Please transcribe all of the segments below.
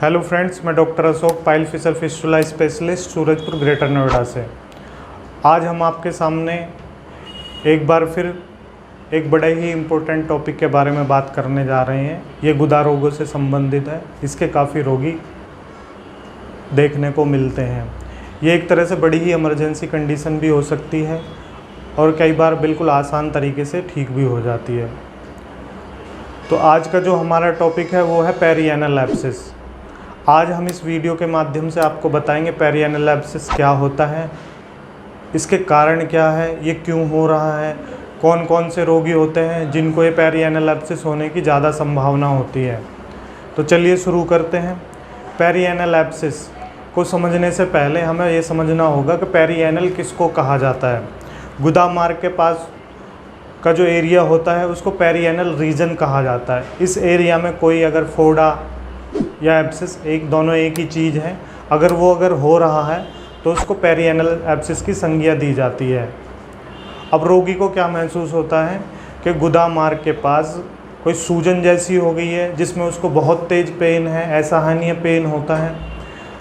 Hello friends, मैं doctor Ashok, pile fissure fistula specialist, Surajpur Greater Noida से। आज हम आपके सामने एक बार फिर एक बड़े ही इम्पोर्टेंट टॉपिक के बारे में बात करने जा रहे हैं। ये गुदा रोगों से संबंधित है। इसके काफ़ी रोगी देखने को मिलते हैं। ये एक तरह से बड़ी ही इमरजेंसी कंडीशन भी हो सकती है और कई बार बिल्कुल आसान तरीके से ठीक भी हो जाती है। तो आज का जो हमारा टॉपिक है वो है पेरिएनल एब्सेस। आज हम इस वीडियो के माध्यम से आपको बताएंगे पेरिएनल एब्सेस क्या होता है, इसके कारण क्या है, ये क्यों हो रहा है, कौन कौन से रोगी होते हैं जिनको ये पेरिएनल एब्सेस होने की ज़्यादा संभावना होती है। तो चलिए शुरू करते हैं। पेरिएनल एब्सेस को समझने से पहले हमें ये समझना होगा कि पेरिएनल किसको कहा जाता है। गुदा मार्ग के पास का जो एरिया होता है उसको पेरिएनल रीजन कहा जाता है। इस एरिया में कोई अगर फोड़ा या एब्सेस, दोनों एक ही चीज़ है, अगर हो रहा है तो उसको पेरिएनल एब्सेस की संज्ञा दी जाती है। अब रोगी को क्या महसूस होता है कि गुदा मार्ग के पास कोई सूजन जैसी हो गई है जिसमें उसको बहुत तेज़ पेन है, असहनीय पेन होता है,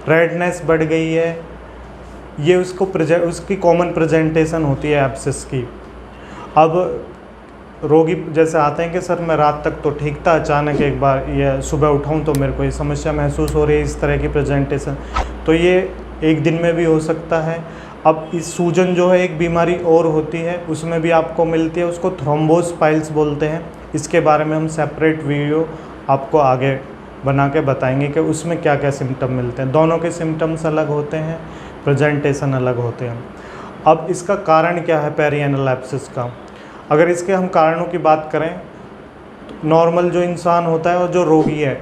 रेडनेस बढ़ गई है। ये उसकी कॉमन प्रेजेंटेशन होती है एब्सेस की। अब रोगी जैसे आते हैं कि सर मैं रात तक तो ठीक था, अचानक एक बार ये सुबह उठाऊं तो मेरे को ये समस्या महसूस हो रही है, इस तरह की प्रेजेंटेशन। तो ये एक दिन में भी हो सकता है। अब इस सूजन जो है एक बीमारी और होती है, उसमें भी आपको मिलती है, उसको थ्रोम्बोस पाइल्स बोलते हैं। इसके बारे में हम सेपरेट वीडियो आपको आगे बना के बताएंगे कि उसमें क्या क्या सिम्टम मिलते हैं। दोनों के सिम्टम्स अलग होते हैं, प्रेजेंटेशन अलग होते हैं। अब इसका कारण क्या है पेरिएनल एब्सेस का? अगर इसके हम कारणों की बात करें तो नॉर्मल जो इंसान होता है और जो रोगी है,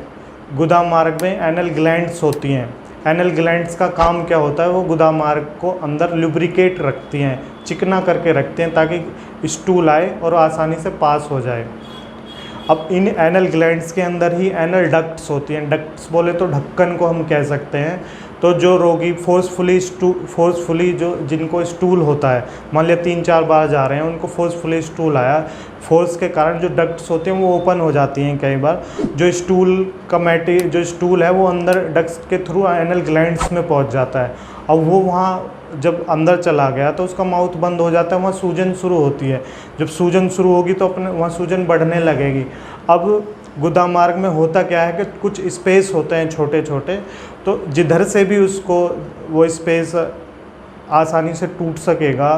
गुदा मार्ग में एनल ग्लैंड्स होती हैं। एनल ग्लैंड्स का काम क्या होता है? वो गुदा मार्ग को अंदर लुब्रिकेट रखती हैं, चिकना करके रखते हैं ताकि स्टूल आए और आसानी से पास हो जाए। अब इन एनल ग्लैंड्स के अंदर ही एनल डक्ट्स होती हैं। डक्ट्स बोले तो ढक्कन को हम कह सकते हैं। तो जो रोगी फोर्सफुली जो जिनको स्टूल होता है, मान लिया 3-4 बार जा रहे हैं, उनको फोर्सफुली स्टूल आया, फोर्स के कारण जो डक्ट्स होते हैं वो ओपन हो जाती हैं कई बार। जो स्टूल है वो अंदर डक्ट्स के थ्रू एनल ग्लैंड्स में पहुंच जाता है। अब वो वहाँ जब अंदर चला गया तो उसका माउथ बंद हो जाता है, वहाँ सूजन शुरू होती है। जब सूजन शुरू होगी तो वहाँ सूजन बढ़ने लगेगी। अब गुदा मार्ग में होता क्या है कि कुछ स्पेस होते हैं छोटे छोटे, तो जिधर से भी उसको वो स्पेस आसानी से टूट सकेगा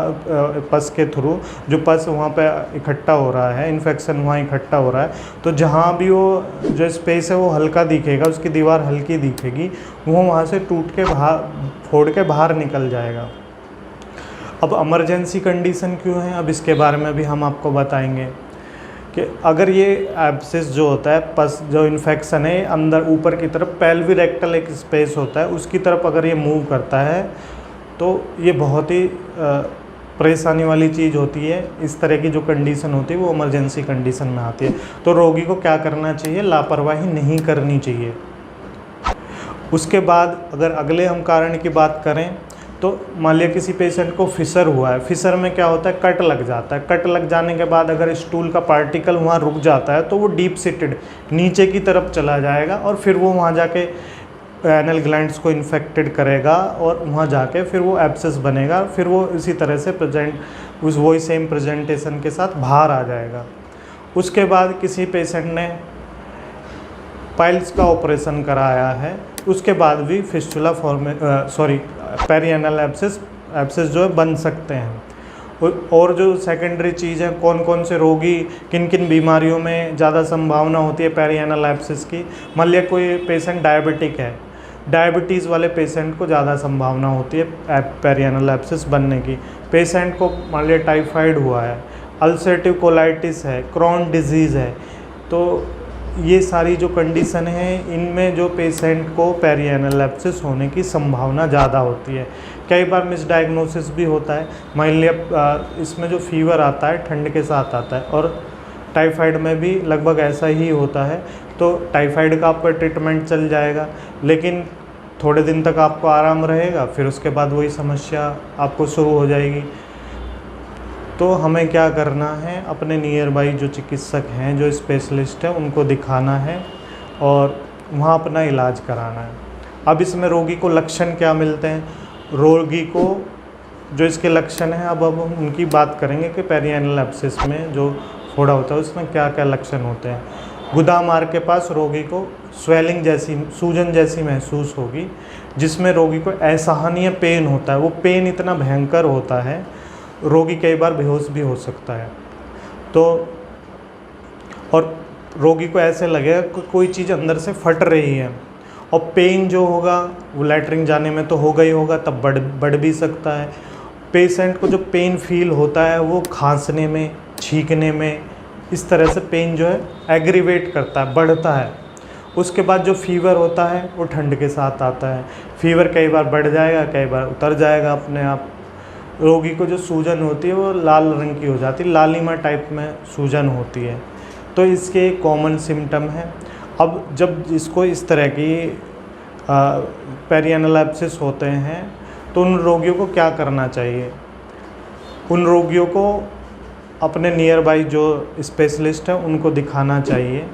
पस के थ्रू, जो पस वहाँ पे इकट्ठा हो रहा है, इन्फेक्शन वहाँ इकट्ठा हो रहा है, तो जहाँ भी वो जो स्पेस है वो हल्का दिखेगा, उसकी दीवार हल्की दिखेगी, वो वहाँ से टूट के फोड़ के बाहर निकल जाएगा। अब इमरजेंसी कंडीशन क्यों है, अब इसके बारे में भी हम आपको बताएंगे कि अगर ये एब्सेस जो होता है, पस जो इन्फेक्शन है अंदर ऊपर की तरफ पेल्वी रेक्टल एक स्पेस होता है, उसकी तरफ अगर ये मूव करता है तो ये बहुत ही परेशानी वाली चीज़ होती है। इस तरह की जो कंडीशन होती है वो इमरजेंसी कंडीशन में आती है। तो रोगी को क्या करना चाहिए? लापरवाही नहीं करनी चाहिए। उसके बाद अगर अगले हम कारण की बात करें तो मान लिया किसी पेशेंट को फिशर हुआ है। फिशर में क्या होता है? कट लग जाता है। कट लग जाने के बाद अगर स्टूल का पार्टिकल वहाँ रुक जाता है तो वो डीप सीटेड नीचे की तरफ चला जाएगा और फिर वो वहाँ जाके एनल ग्लैंड्स को इन्फेक्टेड करेगा और वहाँ जाके फिर वो एब्सेस बनेगा। फिर वो इसी तरह से वही सेम प्रेजेंटेशन के साथ बाहर आ जाएगा। उसके बाद किसी पेशेंट ने पाइल्स का ऑपरेशन कराया है, उसके बाद भी फिस्टुला पेरिएनल एब्सेस जो है बन सकते हैं। और जो सेकेंडरी चीज़ है, कौन कौन से रोगी किन किन बीमारियों में ज़्यादा संभावना होती है पेरिएनल एब्सेस की। मान लिया कोई पेशेंट डायबिटिक है, डायबिटीज़ वाले पेशेंट को ज़्यादा संभावना होती है पेरिएनल एब्सेस बनने की। पेशेंट को मान लिया टाइफाइड हुआ है, अल्सरेटिव कोलाइटिस है, क्रॉन डिजीज़ है, तो ये सारी जो कंडीशन है इनमें जो पेशेंट को पेरिएनल एब्सेस होने की संभावना ज़्यादा होती है। कई बार मिसडायग्नोसिस भी होता है। मान लिया इसमें जो फीवर आता है ठंड के साथ आता है, और टाइफाइड में भी लगभग ऐसा ही होता है। तो टाइफाइड का आपका ट्रीटमेंट चल जाएगा, लेकिन थोड़े दिन तक आपको आराम रहेगा, फिर उसके बाद वही समस्या आपको शुरू हो जाएगी। तो हमें क्या करना है? अपने नियर बाई जो चिकित्सक हैं, जो स्पेशलिस्ट हैं, उनको दिखाना है और वहाँ अपना इलाज कराना है। अब इसमें रोगी को लक्षण क्या मिलते हैं, रोगी को जो इसके लक्षण हैं अब हम उनकी बात करेंगे कि पेरिएनल एब्सिस में जो फोड़ा होता है उसमें क्या क्या लक्षण होते हैं। गुदामार्ग के पास रोगी को स्वेलिंग जैसी, सूजन जैसी महसूस होगी, जिसमें रोगी को असहनीय पेन होता है। वो पेन इतना भयंकर होता है, रोगी कई बार बेहोश भी हो सकता है। तो और रोगी को ऐसे लगेगा कि कोई चीज़ अंदर से फट रही है, और पेन जो होगा वो लैट्रिन जाने में तो होगा ही होगा, तब बढ़ भी सकता है। पेशेंट को जो पेन फील होता है वो खांसने में, छींकने में, इस तरह से पेन जो है एग्रीवेट करता है, बढ़ता है। उसके बाद जो फीवर होता है वो ठंड के साथ आता है। फीवर कई बार बढ़ जाएगा, कई बार उतर जाएगा अपने आप। रोगी को जो सूजन होती है वो लाल रंग की हो जाती है, लालिमा टाइप में सूजन होती है। तो इसके कॉमन सिम्टम हैं। अब जब इसको इस तरह की पेरिएनल एब्सिस होते हैं तो उन रोगियों को क्या करना चाहिए। उन रोगियों को अपने नियर बाई जो स्पेशलिस्ट हैं उनको दिखाना चाहिए।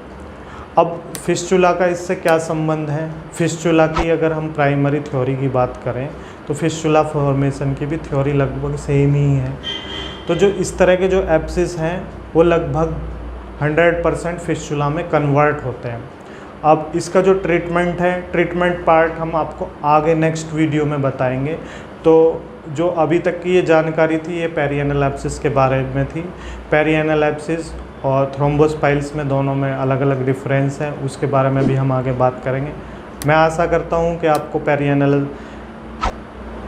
अब फिस्चुला का इससे क्या संबंध है। फिस्चुला की अगर हम प्राइमरी थ्योरी की बात करें तो फिस्चुला फॉर्मेशन की भी थ्योरी लगभग सेम ही है। तो जो इस तरह के जो एब्सिस हैं वो लगभग 100% फिस्चुला में कन्वर्ट होते हैं। अब इसका जो ट्रीटमेंट है, ट्रीटमेंट पार्ट हम आपको आगे नेक्स्ट वीडियो में बताएंगे। तो जो अभी तक की ये जानकारी थी ये पेरिएनल एब्सिस के बारे में थी। पेरिएनल एब्सिस और थ्रोम्बोस्पाइल्स में दोनों में अलग अलग डिफरेंस है, उसके बारे में भी हम आगे बात करेंगे। मैं आशा करता हूँ कि आपको पेरिएनल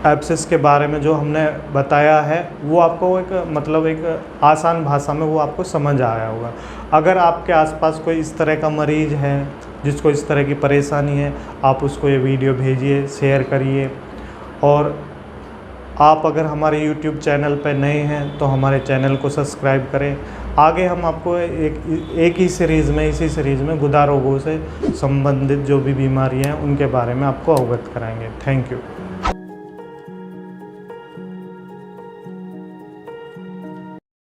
एब्सिस के बारे में जो हमने बताया है वो आपको एक आसान भाषा में वो आपको समझ आया होगा। अगर आपके आसपास कोई इस तरह का मरीज़ है जिसको इस तरह की परेशानी है, आप उसको ये वीडियो भेजिए, शेयर करिए। और आप अगर हमारे YouTube चैनल पर नए हैं तो हमारे चैनल को सब्सक्राइब करें। आगे हम आपको एक ही सीरीज़ में, इसी सीरीज़ में गुदा रोगों से संबंधित जो भी बीमारियां हैं उनके बारे में आपको अवगत कराएंगे। Thank you.